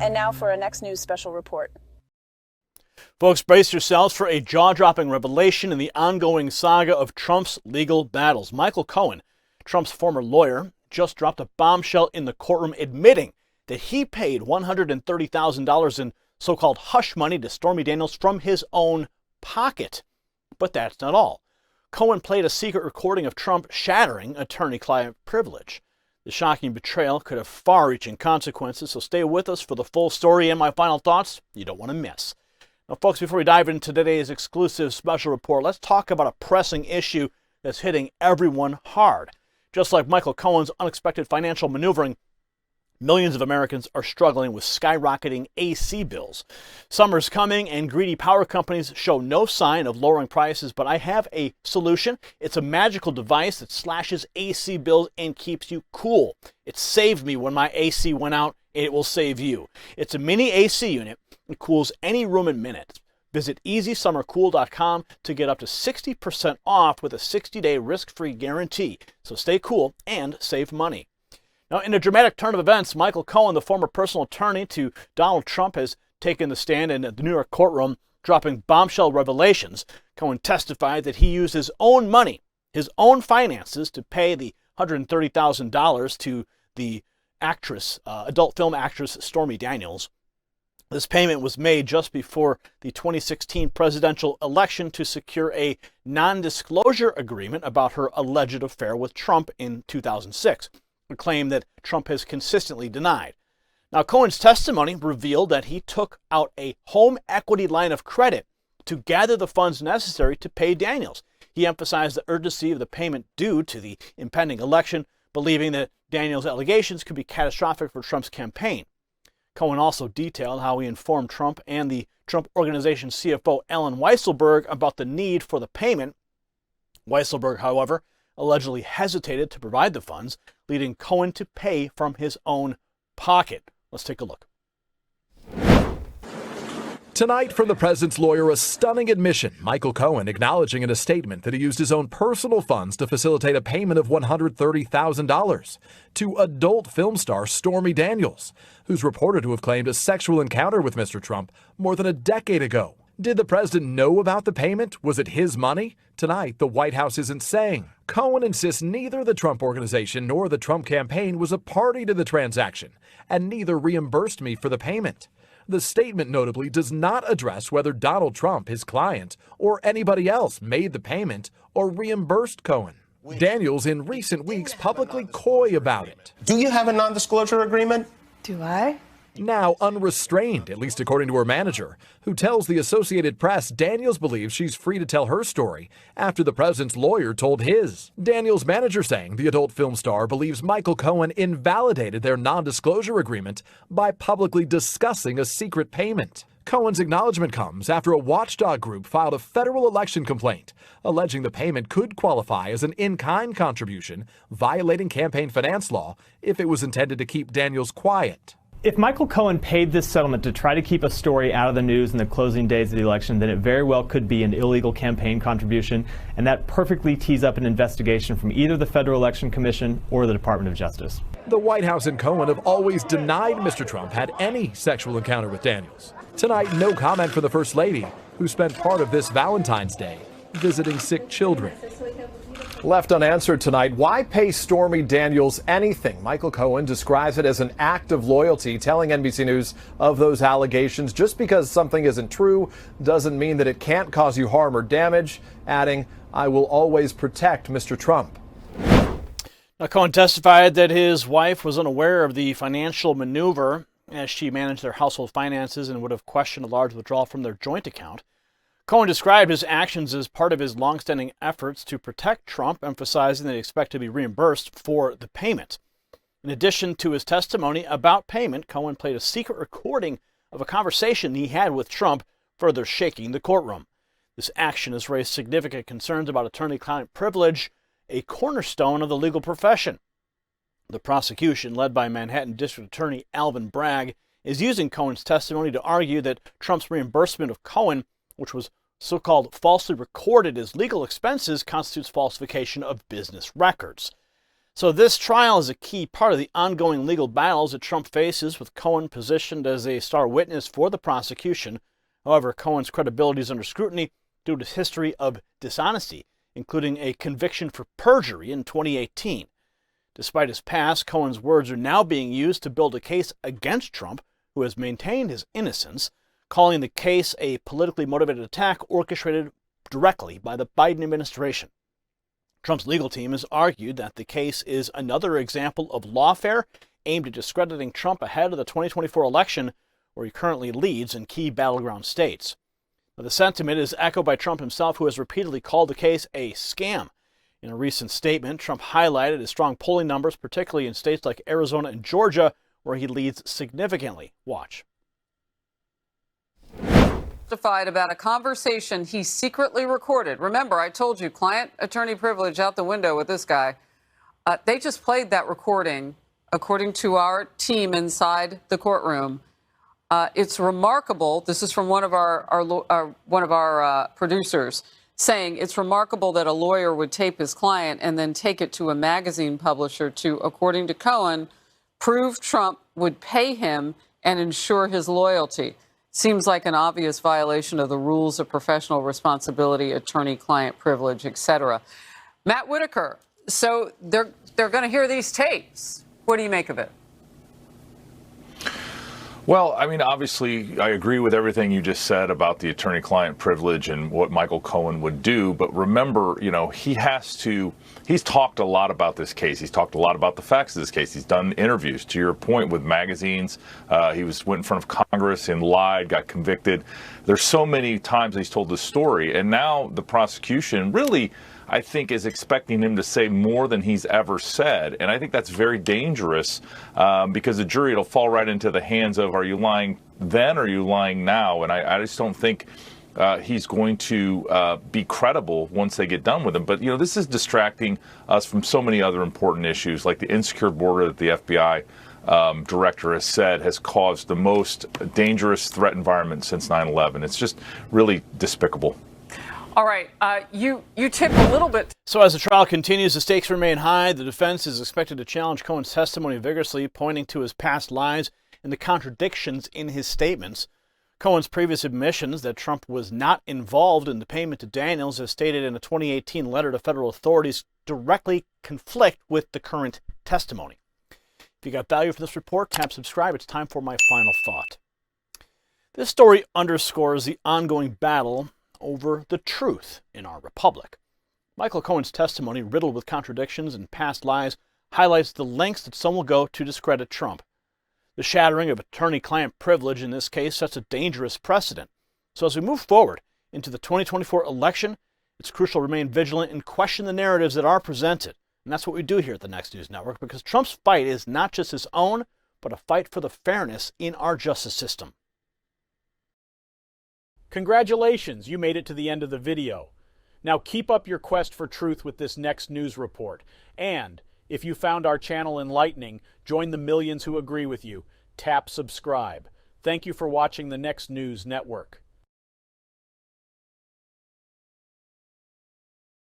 And now for our next news special report. Folks, brace yourselves for a jaw-dropping revelation in the ongoing saga of Trump's legal battles. Michael Cohen, Trump's former lawyer, just dropped a bombshell in the courtroom admitting that he paid $130,000 in so-called hush money to Stormy Daniels from his own pocket. But that's not all. Cohen played a secret recording of Trump shattering attorney-client privilege. The shocking betrayal could have far-reaching consequences, so stay with us for the full story and my final thoughts you don't want to miss. Now, folks, before we dive into today's exclusive special report, let's talk about a pressing issue that's hitting everyone hard. Just like Michael Cohen's unexpected financial maneuvering, millions of Americans are struggling with skyrocketing AC bills. Summer's coming and greedy power companies show no sign of lowering prices, but I have a solution. It's a magical device that slashes AC bills and keeps you cool. It saved me when my AC went out, and it will save you. It's a mini AC unit. It cools any room in minutes. Visit EasySummerCool.com to get up to 60% off with a 60-day risk-free guarantee. So stay cool and save money. Now, in a dramatic turn of events, Michael Cohen, the former personal attorney to Donald Trump, has taken the stand in the New York courtroom, dropping bombshell revelations. Cohen testified that he used his own money, his own finances, to pay the $130,000 to the actress, adult film actress Stormy Daniels. This payment was made just before the 2016 presidential election to secure a non-disclosure agreement about her alleged affair with Trump in 2006, a claim that Trump has consistently denied. Now, Cohen's testimony revealed that he took out a home equity line of credit to gather the funds necessary to pay Daniels. He emphasized the urgency of the payment due to the impending election, believing that Daniels' allegations could be catastrophic for Trump's campaign. Cohen also detailed how he informed Trump and the Trump Organization CFO Alan Weisselberg about the need for the payment. Weisselberg, however, allegedly hesitated to provide the funds, leading Cohen to pay from his own pocket. Let's take a look. Tonight, from the president's lawyer, a stunning admission. Michael Cohen acknowledging in a statement that he used his own personal funds to facilitate a payment of $130,000 to adult film star Stormy Daniels, who's reported to have claimed a sexual encounter with Mr. Trump more than a decade ago. Did the president know about the payment? Was it his money? Tonight, the White House isn't saying. Cohen insists neither the Trump Organization nor the Trump campaign was a party to the transaction, and neither reimbursed me for the payment. The statement notably does not address whether Donald Trump, his client, or anybody else made the payment or reimbursed Cohen. Daniels, in recent weeks, publicly coy about it. Do you have a non-disclosure agreement? Do I? Now unrestrained, at least according to her manager, who tells the Associated Press Daniels believes she's free to tell her story after the president's lawyer told his. Daniels' manager saying the adult film star believes Michael Cohen invalidated their non-disclosure agreement by publicly discussing a secret payment. Cohen's acknowledgement comes after a watchdog group filed a federal election complaint alleging the payment could qualify as an in-kind contribution, violating campaign finance law if it was intended to keep Daniels quiet. If Michael Cohen paid this settlement to try to keep a story out of the news in the closing days of the election, then it very well could be an illegal campaign contribution, and that perfectly tees up an investigation from either the Federal Election Commission or the Department of Justice. The White House and Cohen have always denied Mr. Trump had any sexual encounter with Daniels. Tonight, no comment from the First Lady, who spent part of this Valentine's Day visiting sick children. Left unanswered tonight, why pay Stormy Daniels anything? Michael Cohen describes it as an act of loyalty, telling NBC News of those allegations. Just because something isn't true doesn't mean that it can't cause you harm or damage, adding, I will always protect Mr. Trump. Now, Cohen testified that his wife was unaware of the financial maneuver as she managed their household finances and would have questioned a large withdrawal from their joint account. Cohen described his actions as part of his longstanding efforts to protect Trump, emphasizing that he expected to be reimbursed for the payment. In addition to his testimony about payment, Cohen played a secret recording of a conversation he had with Trump, further shaking the courtroom. This action has raised significant concerns about attorney-client privilege, a cornerstone of the legal profession. The prosecution, led by Manhattan District Attorney Alvin Bragg, is using Cohen's testimony to argue that Trump's reimbursement of Cohen, which was so-called falsely recorded as legal expenses, constitutes falsification of business records. So this trial is a key part of the ongoing legal battles that Trump faces, with Cohen positioned as a star witness for the prosecution. However, Cohen's credibility is under scrutiny due to his history of dishonesty, including a conviction for perjury in 2018. Despite his past, Cohen's words are now being used to build a case against Trump, who has maintained his innocence, calling the case a politically motivated attack orchestrated directly by the Biden administration. Trump's legal team has argued that the case is another example of lawfare aimed at discrediting Trump ahead of the 2024 election, where he currently leads in key battleground states. Now, the sentiment is echoed by Trump himself, who has repeatedly called the case a scam. In a recent statement, Trump highlighted his strong polling numbers, particularly in states like Arizona and Georgia, where he leads significantly. Watch. Testified about a conversation he secretly recorded. Remember, I told you, client-attorney privilege out the window with this guy. They just played that recording, according to our team inside the courtroom. It's remarkable. This is from one of our producers, saying it's remarkable that a lawyer would tape his client and then take it to a magazine publisher to, according to Cohen, prove Trump would pay him and ensure his loyalty. Seems like an obvious violation of the rules of professional responsibility, attorney-client privilege, etc. Matt Whitaker, so they're going to hear these tapes. What do you make of it? Well, I mean, obviously, I agree with everything you just said about the attorney-client privilege and what Michael Cohen would do. But remember, he's talked a lot about this case. He's talked a lot about the facts of this case. He's done interviews, to your point, with magazines. He went in front of Congress and lied, got convicted. There's so many times he's told this story. And now the prosecution really, I think, is expecting him to say more than he's ever said. And I think that's very dangerous because the jury, it'll fall right into the hands of, are you lying then or are you lying now? And I just don't think he's going to be credible once they get done with him. But, this is distracting us from so many other important issues, like the insecure border that the FBI director has said has caused the most dangerous threat environment since 9/11. It's just really despicable. All right, you tip a little bit. So as the trial continues, the stakes remain high. The defense is expected to challenge Cohen's testimony vigorously, pointing to his past lies and the contradictions in his statements. Cohen's previous admissions that Trump was not involved in the payment to Daniels, as stated in a 2018 letter to federal authorities, directly conflict with the current testimony. If you got value from this report, tap subscribe. It's time for my final thought. This story underscores the ongoing battle over the truth in our republic. Michael Cohen's testimony, riddled with contradictions and past lies, highlights the lengths that some will go to discredit Trump. The shattering of attorney-client privilege in this case sets a dangerous precedent. So as we move forward into the 2024 election, it's crucial to remain vigilant and question the narratives that are presented. And that's what we do here at the Next News Network, because Trump's fight is not just his own, but a fight for the fairness in our justice system. Congratulations, you made it to the end of the video. Now keep up your quest for truth with this next news report. And if you found our channel enlightening, join the millions who agree with you. Tap subscribe. Thank you for watching the Next News Network.